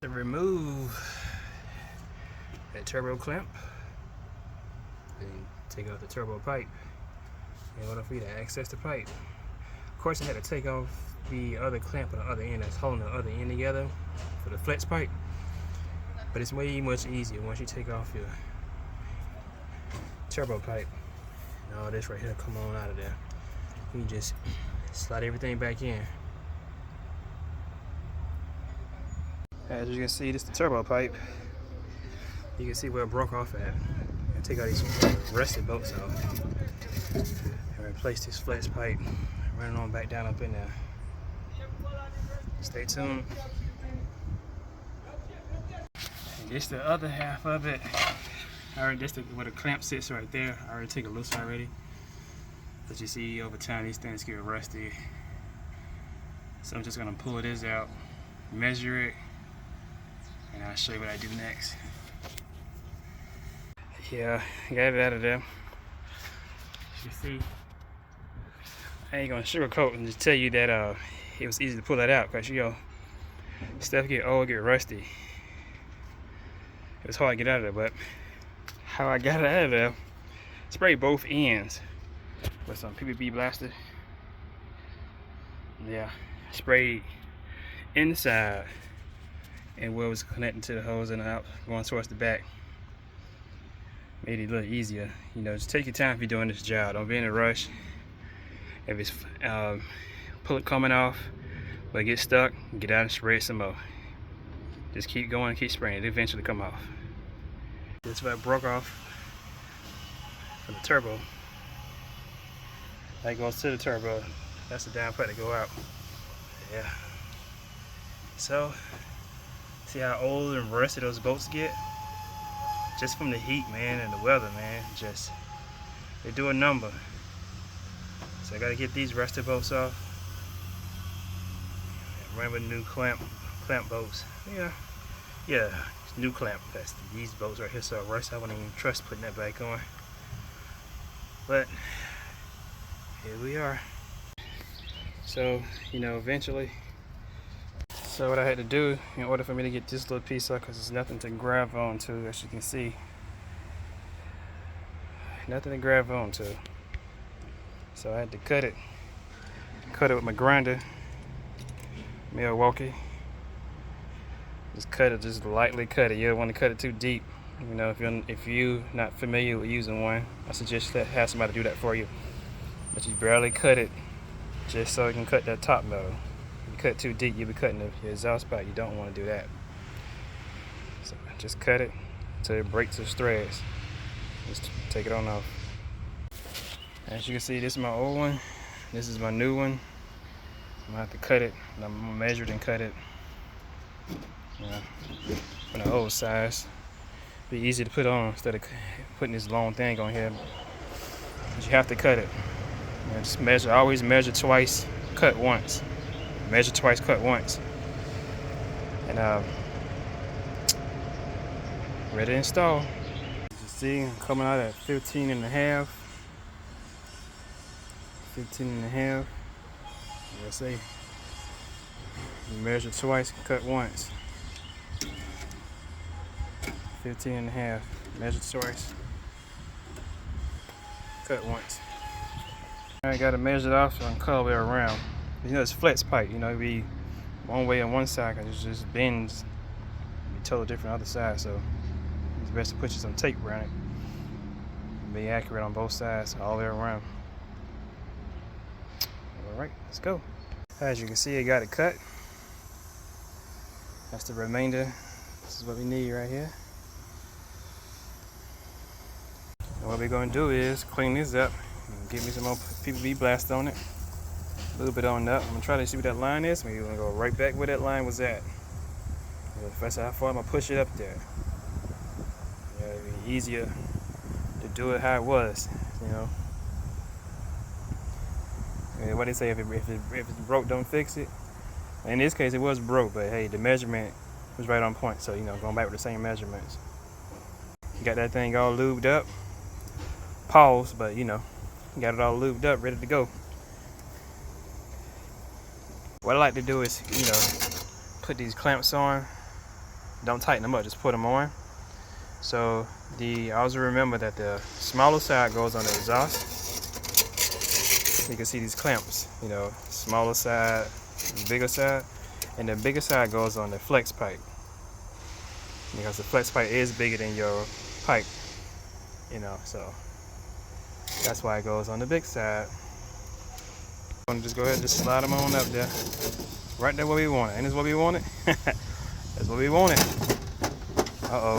To remove that turbo clamp and take off the turbo pipe in order for you to access the pipe. Of course, I had to take off the other clamp on the other end that's holding the other end together for the flex pipe, but it's way much easier once you take off your turbo pipe and all this right here come on out of there. You just slide everything back in. As you can see, this is the turbo pipe. You can see where it broke off at. And take all these rusted bolts off and replace this flex pipe. Run it on back down up in there. Stay tuned. And this the other half of it. This where the clamp sits right there. I already took it loose already. But you see, over time these things get rusty. So I'm just gonna pull this out, measure it, and I'll show you what I do next. Yeah, got it out of there. You see, I ain't gonna sugarcoat and just tell you that it was easy to pull that out, because stuff get old, get rusty. It was hard to get out of there, but how I got it out of there, spray both ends with some PPB blaster. Yeah, sprayed inside and where it was connecting to the hose and out going towards the back. Made it a little easier. Just take your time if you're doing this job. Don't be in a rush. If it's pull it coming off, but get stuck, get out and spray it some more. Just keep going, keep spraying. It eventually come off. This is what I broke off from the turbo. That goes to the turbo. That's the down part to go out. Yeah. So, see how old and rusty those bolts get? Just from the heat, man, and the weather, man. They do a number. So I gotta get these rusty bolts off. Run with new clamp bolts. Yeah, new clamp. That's these bolts right here. So rusty, I wouldn't even trust putting that back on. But here we are. So, eventually. So what I had to do in order for me to get this little piece off, because there's nothing to grab onto, as you can see. Nothing to grab onto. So I had to cut it. Cut it with my grinder. Milwaukee. Just cut it, just lightly cut it. You don't want to cut it too deep. If you're not familiar with using one, I suggest that have somebody do that for you. But you barely cut it, just so you can cut that top metal. If you cut too deep, you'll be cutting the exhaust pipe. You don't want to do that. So just cut it until it breaks the threads. Just take it on off. As you can see, this is my old one. This is my new one. I'm gonna have to cut it. I'm gonna measure it and cut it. From the old size. Be easy to put on instead of putting this long thing on here. But you have to cut it. Just measure. Always measure twice, cut once. Measure twice, cut once. And ready to install. As you see, I'm coming out at 15 and a half. 15 and a half. Let's see. Measure twice, cut once. 15 and a half. Measure twice, cut once. I got to measure it off so I can cut all the way around. It's flex pipe. It'd be one way on one side because it just bends. It'd be totally different on the other side. So it's best to put you some tape around it. Be accurate on both sides all the way around. Alright, let's go. As you can see, I got it cut. That's the remainder. This is what we need right here. And what we're going to do is clean this up and give me some more PPB blast on it. A little bit on that. I'm going to try to see what that line is. Maybe we're going to go right back where that line was at. If that's how far I'm going to push it up there. It'd be easier to do it how it was, What they say, if it's broke, don't fix it. In this case, it was broke, but hey, the measurement was right on point. So, going back with the same measurements. You got that thing all lubed up. Pause, but got it all lubed up, ready to go. What I like to do is, put these clamps on Don't tighten them up, just put them on. So always remember that the smaller side goes on the exhaust. You can see these clamps, you know, smaller side, bigger side, and the bigger side goes on the flex pipe, because the flex pipe is bigger than your pipe, you know, so that's why it goes on the big side. I'm gonna just go ahead and just slide them on up there, right there where we want it. And this is what we want it. That's what we want it. Uh-oh.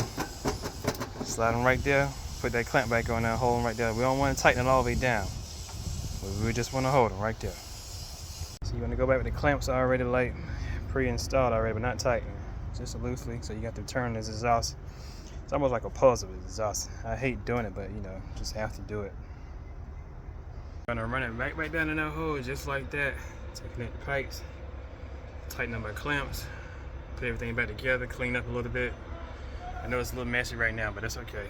Slide them right there. Put that clamp back on there, hold them right there. We don't want to tighten it all the way down. We just want to hold them right there. So you want to go back with the clamps already like pre-installed already, but not tightened, just loosely. So you got to turn this exhaust. It's almost like a puzzle with exhaust. I hate doing it, but you know, just have to do it. I'm gonna run it back down in that hole just like that. Taking out the pipes, tighten up my clamps, put everything back together, clean up a little bit. I know it's a little messy right now, but that's okay.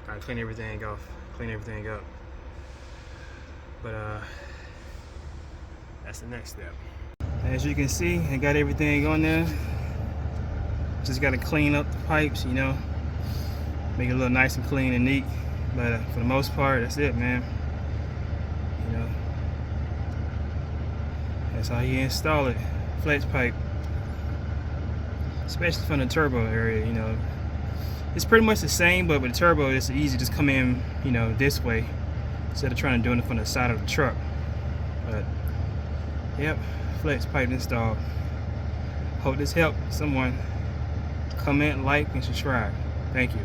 Gotta clean everything off, clean everything up. But that's the next step. As you can see, I got everything on there. Just gotta clean up the pipes, you know, make it a little nice and clean and neat. But for the most part, that's it, man. You know, that's how you install it. Flex pipe, especially from the turbo area, you know. It's pretty much the same, but with the turbo, it's easy to just come in, you know, this way instead of trying to do it from the side of the truck. But yep, flex pipe installed. Hope this helped someone. Comment, like, and subscribe. Thank you.